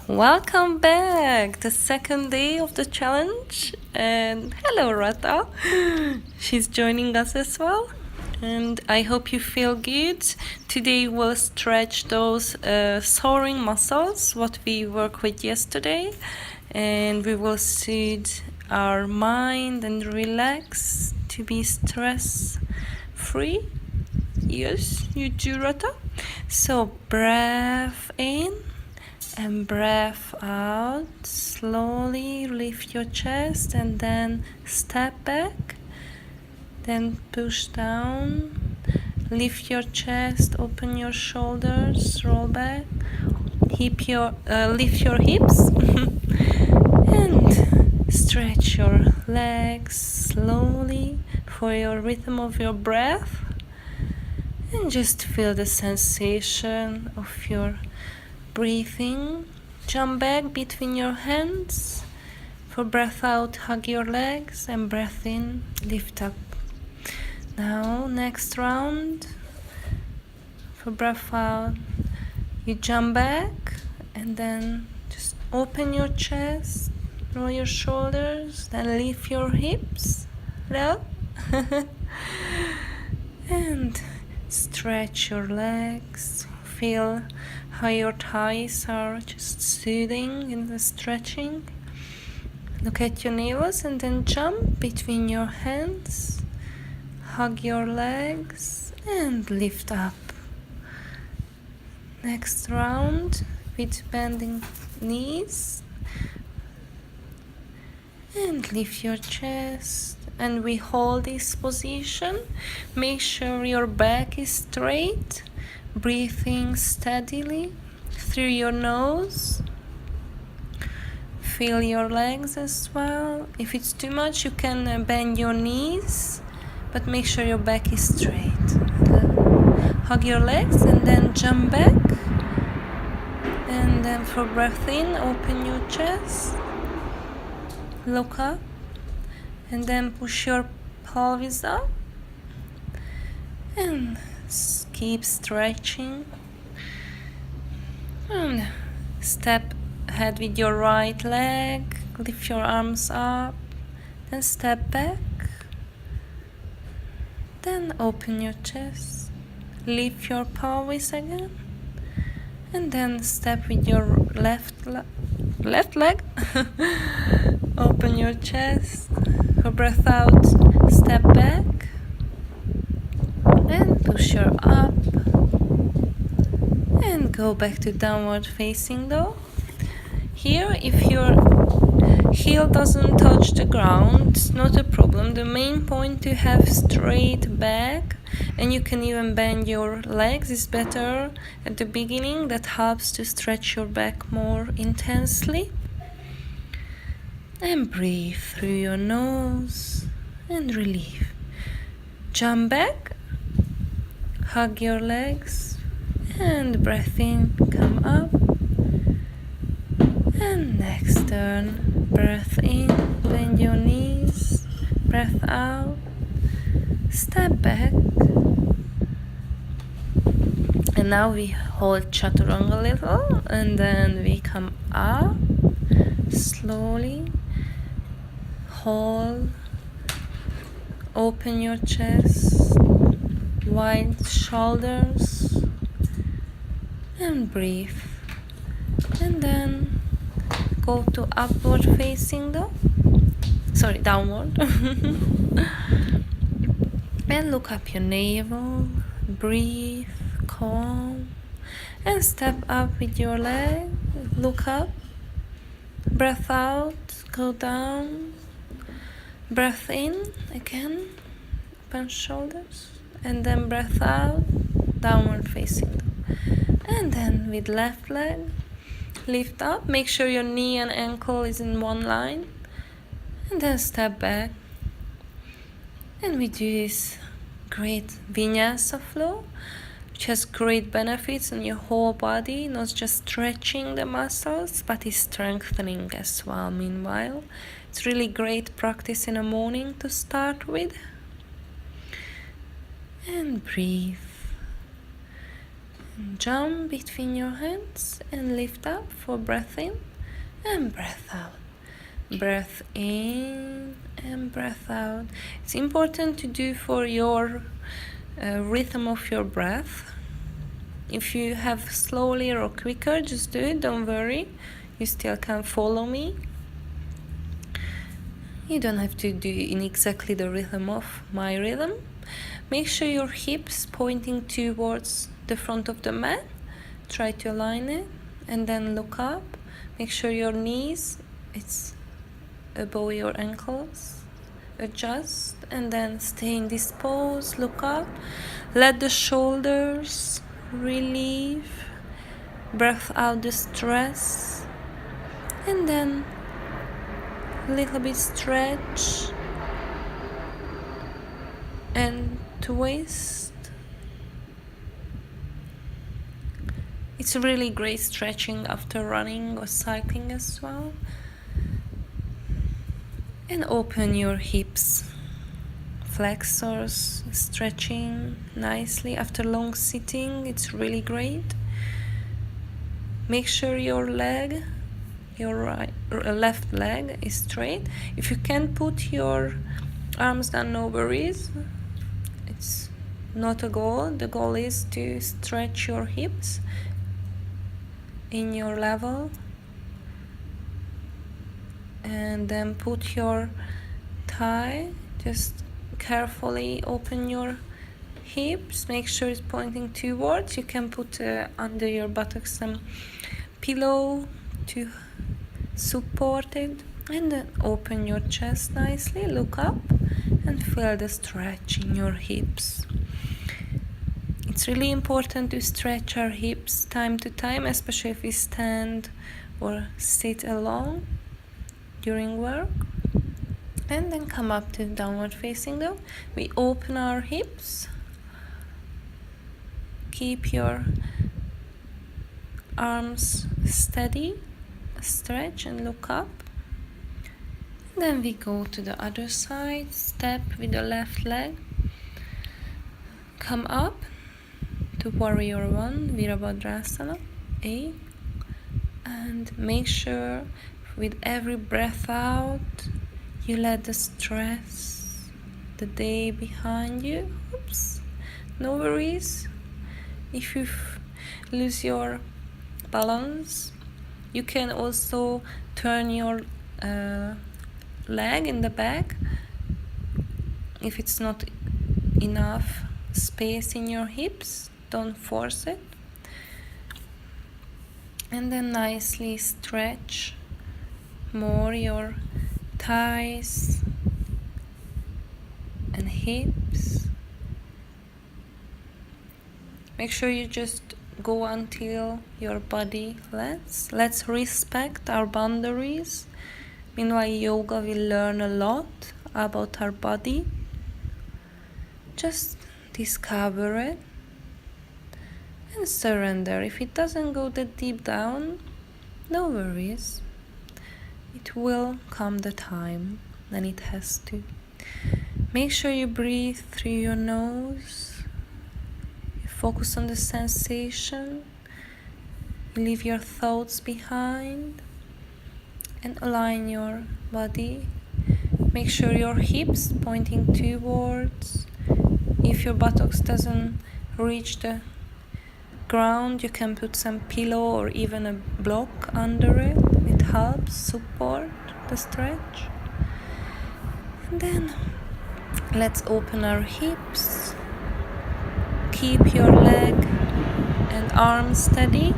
Welcome back! The second day of the challenge. And hello, Rata. She's joining us as well. And I hope you feel good. Today we'll stretch those soaring muscles, what we worked with yesterday. And we will soothe our mind and relax to be stress-free. Yes, you do, Rata. So breath in. And breath out, slowly lift your chest and then step back, then push down, lift your chest, open your shoulders, roll back, lift your hips and stretch your legs slowly for your rhythm of your breath and just feel the sensation of your breathing. Jump back between your hands. For breath out, hug your legs, and breath in, lift up. Now, next round. For breath out, you jump back and then just open your chest, roll your shoulders, then lift your hips up and stretch your legs. Feel how your thighs are just soothing in the stretching. Look at your nails and then jump between your hands. Hug your legs and lift up. Next round with bending knees. And lift your chest. And we hold this position. Make sure your back is straight. Breathing steadily through your nose. Feel your legs as well. If it's too much, you can bend your knees, but make sure your back is straight. Hug your legs and then jump back. And then for breath in, open your chest. Look up. And then push your pelvis up. And keep stretching. And step ahead with your right leg. Lift your arms up. Then step back. Then open your chest. Lift your pelvis again. And then step with your left leg. Open your chest. For breath out, step back. And push your up. And go back to downward facing dog. Here, if your heel doesn't touch the ground, it's not a problem. The main point to have straight back, and you can even bend your legs, is better at the beginning. That helps to stretch your back more intensely. And breathe through your nose and relieve. Jump back, hug your legs, and breath in, come up. And next turn, breath in, bend your knees, breath out, step back. And now we hold chaturanga a little, and then we come up, slowly, hold, open your chest, wide shoulders, and breathe. And then go to upward facing dog. Downward. And look up your navel, breathe, calm, and step up with your leg, look up, breath out, go down, breath in again, open shoulders, and then breath out, downward facing dog. And then with left leg, lift up, make sure your knee and ankle is in one line, and then step back. And we do this great vinyasa flow, which has great benefits on your whole body, not just stretching the muscles, but is strengthening as well. Meanwhile, it's really great practice in the morning to start with. And breathe. Jump between your hands and lift up for breath in and breath out. Breath in and breath out. It's important to do for your rhythm of your breath. If you have slowly or quicker, just do it, don't worry. You still can follow me. You don't have to do in exactly the rhythm of my rhythm. Make sure your hips pointing towards the front of the mat. Try to align it and then look up. Make sure your knees, it's above your ankles. Adjust and then stay in this pose, look up. Let the shoulders relieve. Breath out the stress. And then a little bit stretch and twist. It's really great stretching after running or cycling as well. And open your hips, flexors stretching nicely after long sitting. It's really great. Make sure your leg, your left leg is straight. If you can put your arms down, no worries. It's not a goal. The goal is to stretch your hips in your level. And then put your thigh, just carefully open your hips, make sure it's pointing towards. You can put under your buttocks some pillow to support it, and then open your chest nicely, look up and feel the stretch in your hips. It's really important to stretch our hips time to time, especially if we stand or sit alone during work. And then come up to downward facing dog. We open our hips. Keep your arms steady. Stretch and look up. And then we go to the other side. Step with the left leg. Come up to Warrior 1, Virabhadrasana. A. And make sure with every breath out, you let the stress, the day behind you. Oops, no worries. If you lose your balance, you can also turn your leg in the back if it's not enough space in your hips. Don't force it. And then nicely stretch more your thighs and hips. Make sure you just go until your body lets. Let's respect our boundaries. Meanwhile, yoga will learn a lot about our body. Just discover it and surrender. If it doesn't go that deep down, no worries. It will come the time when it has to. Make sure you breathe through your nose. You focus on the sensation. You leave your thoughts behind and align your body. Make sure your hips pointing towards. If your buttocks doesn't reach the ground, you can put some pillow or even a block under it. It helps support the stretch. And then let's open our hips. Keep your leg and arm steady.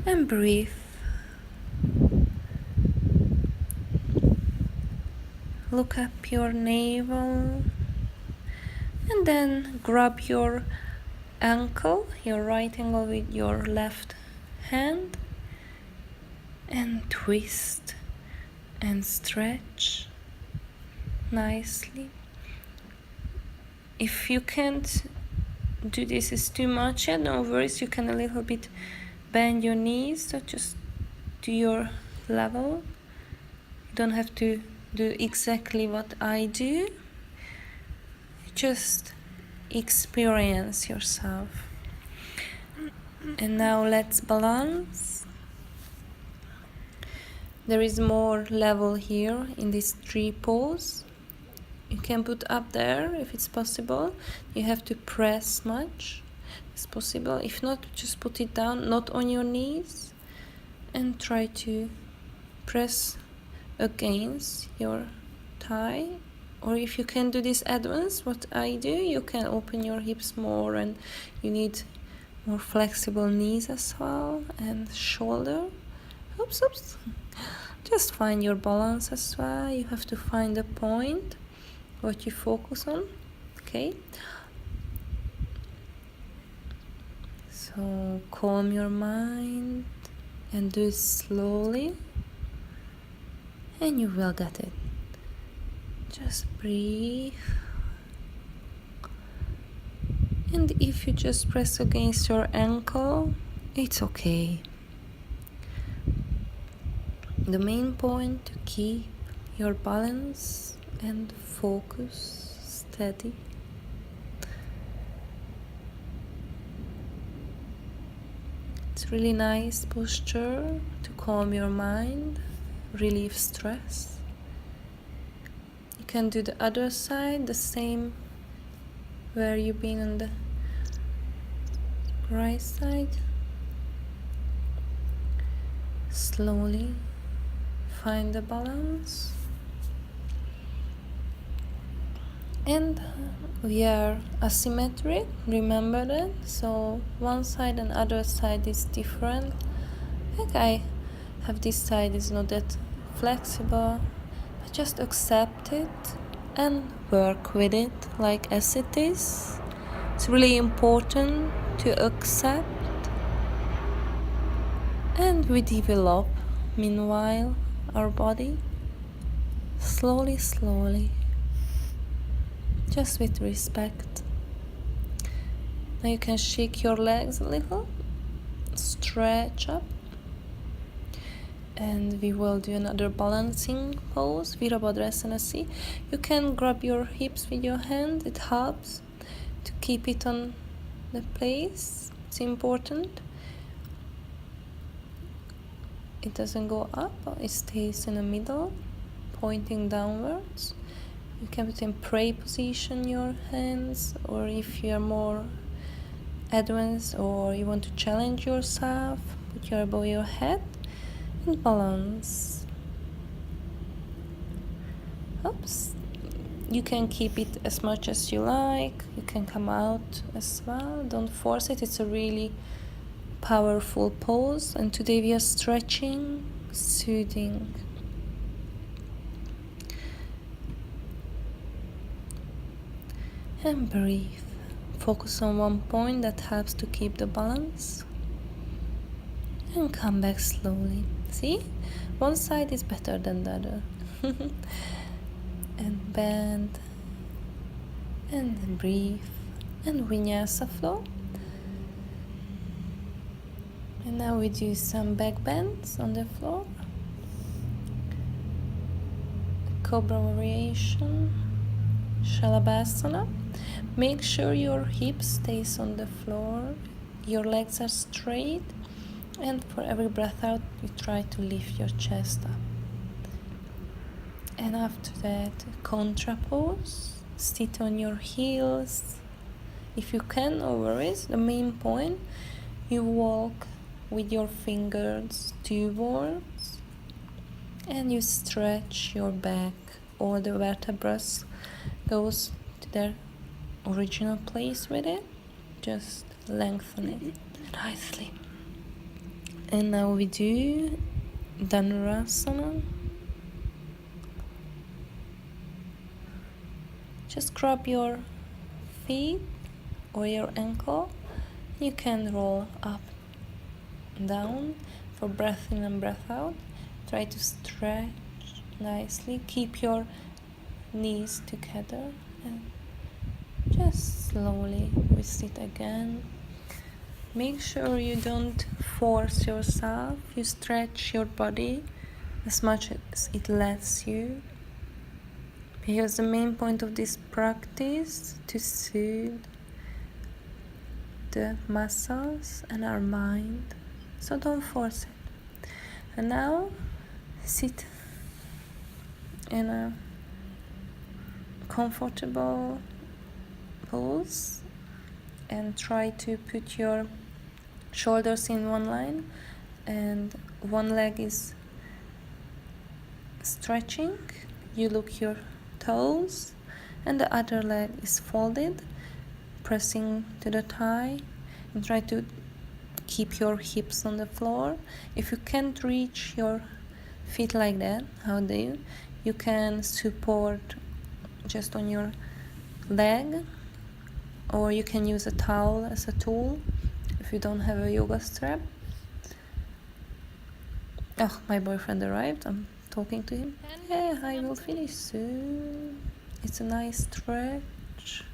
And breathe. Look up your navel. And then grab your ankle, your right ankle with your left hand. And twist and stretch nicely. If you can't do this, is too much yet, no worries. You can a little bit bend your knees, so just to your level. You don't have to do exactly what I do. Just experience yourself. And now let's balance. There is more level here in this tree pose. You can put up there if it's possible. You have to press much as possible. If not, just put it down, not on your knees, and try to press against your thigh. Or if you can do this advanced, what I do, you can open your hips more, and you need more flexible knees as well, and shoulder. Oops. Just find your balance as well. You have to find the point what you focus on. Okay, so calm your mind and do it slowly, and you will get it. Just breathe. And if you just press against your ankle, it's okay. The main point to keep your balance and focus steady. It's really nice posture to calm your mind, relieve stress. You can do the other side, the same where you've been on the right side. Slowly find the balance. And we are asymmetric, remember that? So one side and other side is different. Like I have this side is not that flexible, but just accept it and work with it like as it is. It's really important to accept, and we develop meanwhile our body slowly, just with respect. Now you can shake your legs a little, stretch up, and we will do another balancing pose, Virabhadrasana C. You can grab your hips with your hand, it helps to keep it on the place. It's important. It doesn't go up, it stays in the middle, pointing downwards. You can put in pray position your hands, or if you are more advanced or you want to challenge yourself, put your above your head and balance. Oops. You can keep it as much as you like. You can come out as well. Don't force it. It's a really powerful pose. And today we are stretching, soothing. And breathe. Focus on one point that helps to keep the balance. And come back slowly. See? One side is better than the other. And bend. And breathe. And vinyasa flow. And now we do some back bends on the floor. Cobra variation. Shalabhasana. Make sure your hip stays on the floor, your legs are straight, and for every breath out you try to lift your chest up. And after that, contra pose. Sit on your heels if you can over it. The main point, you walk with your fingers towards and you stretch your back. All the vertebrae goes to their original place with it. Just lengthen it nicely. And now we do Dhanurasana. Just grab your feet or your ankle. You can roll up and down for breath in and breath out. Try to stretch nicely. Keep your knees together and just slowly we sit again. Make sure you don't force yourself. You stretch your body as much as it lets you. Because the main point of this practice to soothe the muscles and our mind, so don't force it. And now sit in a comfortable pose and try to put your shoulders in one line, and one leg is stretching, you look your toes, and the other leg is folded, pressing to the thigh, and try to keep your hips on the floor. If you can't reach your feet like that, how do you? You can support just on your leg, or you can use a towel as a tool if you don't have a yoga strap. Oh, my boyfriend arrived. I'm talking to him. Yeah, I will finish soon. It's a nice stretch.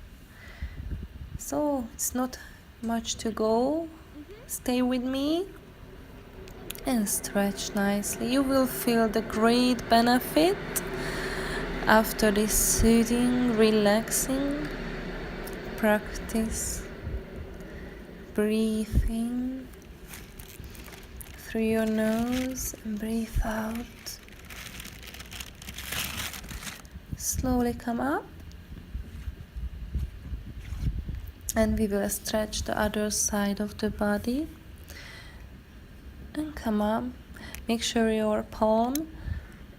So it's not much to go. Stay with me and stretch nicely. You will feel the great benefit after this soothing, relaxing practice. Breathing through your nose and breathe out. Slowly come up, and we will stretch the other side of the body and come up. Make sure your palm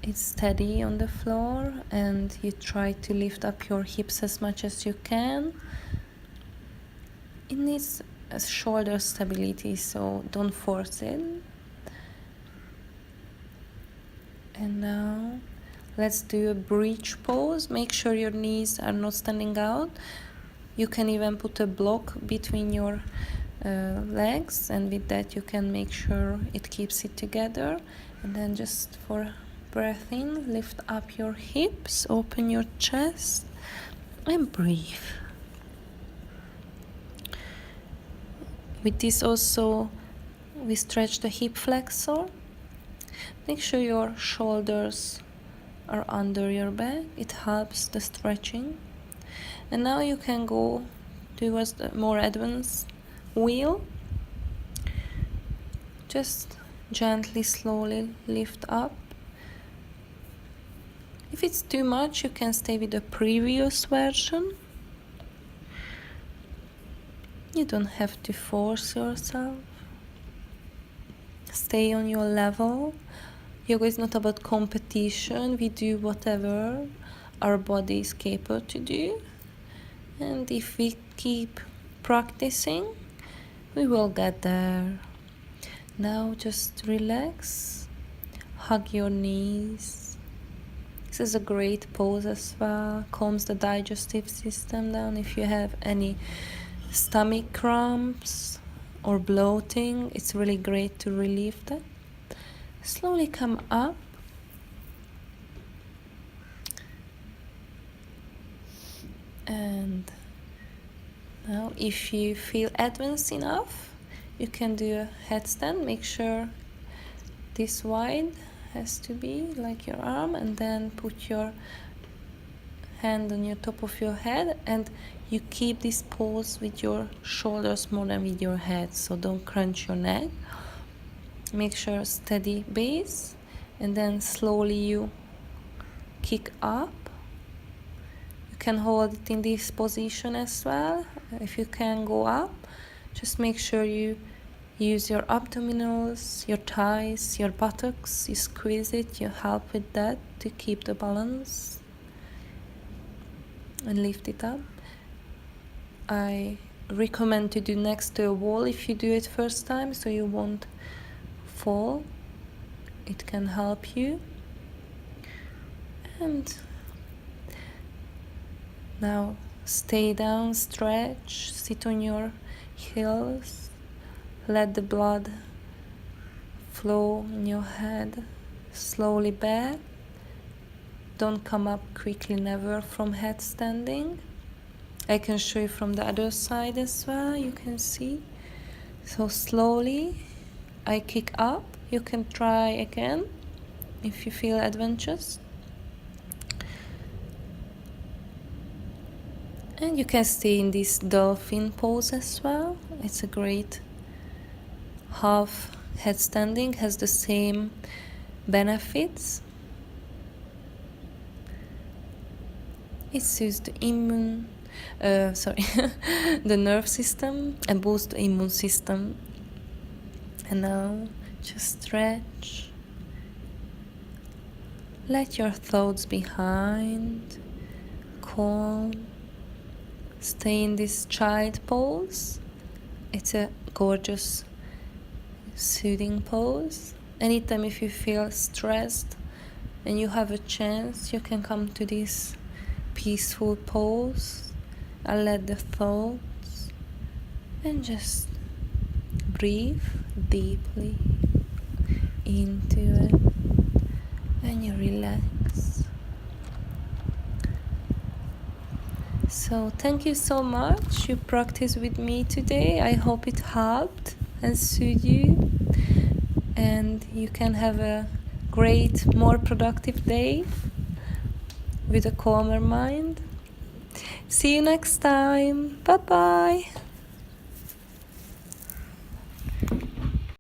is steady on the floor and you try to lift up your hips as much as you can. It needs a shoulder stability, so don't force it. And now let's do a bridge pose. Make sure your knees are not standing out. You can even put a block between your legs, and with that you can make sure it keeps it together. And then just for breath in, lift up your hips, open your chest and breathe. With this also we stretch the hip flexor. Make sure your shoulders are under your back. It helps the stretching. And now you can go towards the more advanced wheel. Just gently, slowly lift up. If it's too much, you can stay with the previous version. You don't have to force yourself. Stay on your level. Yoga is not about competition. We do whatever our body is capable to do. And if we keep practicing, we will get there. Now just relax. Hug your knees. This is a great pose as well. Calms the digestive system down. If you have any stomach cramps or bloating, it's really great to relieve that. Slowly come up. And now if you feel advanced enough, you can do a headstand. Make sure this wide has to be like your arm, and then put your hand on your top of your head, and you keep this pose with your shoulders more than with your head, so don't crunch your neck. Make sure steady base, and then slowly you kick up. You can hold it in this position as well. If you can go up, just make sure you use your abdominals, your thighs, your buttocks. You squeeze it, you help with that to keep the balance and lift it up. I recommend to do next to a wall if you do it first time, so you won't fall. It can help you. And now stay down, stretch, sit on your heels, let the blood flow in your head slowly back. Don't come up quickly, never, from headstanding. I can show you from the other side as well, you can see. So slowly I kick up. You can try again if you feel adventurous. And you can stay in this dolphin pose as well. It's a great half headstanding, has the same benefits. It soothes the the nerve system and boosts the immune system. And now just stretch. Let your thoughts behind. Calm. Stay in this child pose. It's a gorgeous, soothing pose. Anytime if you feel stressed and you have a chance, you can come to this peaceful pose and let the thoughts and just breathe deeply into it and you relax. So thank you so much. You practiced with me today. I hope it helped and soothed you, and you can have a great, more productive day with a calmer mind. See you next time. Bye bye.